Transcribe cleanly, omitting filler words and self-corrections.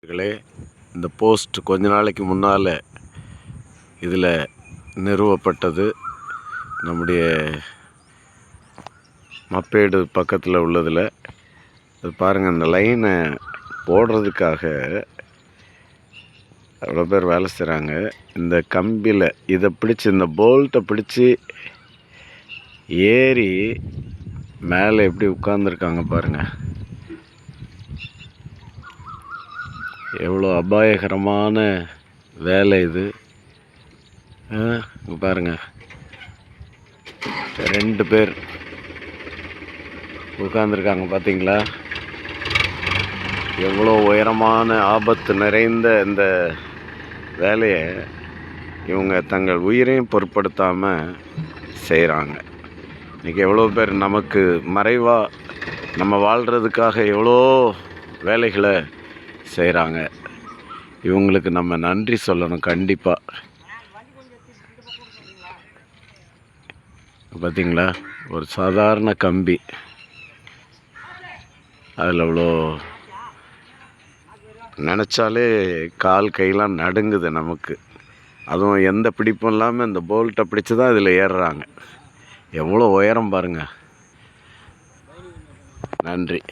நண்பர்களே, இந்த போஸ்ட் கொஞ்ச நாளைக்கு முன்னால் இதில் நிறுவப்பட்டது. நம்முடைய மப்பேடு பக்கத்தில் உள்ளதில் அது பாருங்கள். இந்த லைனை போடுறதுக்காக அவ்வளோ பேர் வேலை செய்கிறாங்க. இந்த கம்பியில் இதை பிடிச்சி, இந்த போல்ட்டை பிடிச்சி ஏறி மேலே எப்படி உட்கார்ந்துருக்காங்க பாருங்கள். எவ்வளோ அபாயகரமான வேலை இது. இங்கே பாருங்கள், 2 பேர் உட்கார்ந்துருக்காங்க பார்த்தீங்களா? எவ்வளோ உயரமான ஆபத்து நிறைந்த இந்த வேலையை இவங்க தங்கள் உயிரையும் பொருட்படுத்தாமல் செய்கிறாங்க. இன்றைக்கி எவ்வளோ பேர் நமக்கு மறைவாக நம்ம வாழ்கிறதுக்காக எவ்வளோ வேலைகளை செய்கிறாங்க. இவங்களுக்கு நம்ம நன்றி சொல்லணும் கண்டிப்பாக. பார்த்தீங்களா, ஒரு சாதாரண கம்பி, அதில் அவ்வளோ நினச்சாலே கால் கையெல்லாம் நடுங்குது நமக்கு. அதுவும் எந்த பிடிப்பும் இல்லாமல் இந்த போல்ட்டை பிடிச்சி தான் இதில் ஏறுறாங்க. எவ்வளோ உயரம் பாருங்கள். நன்றி.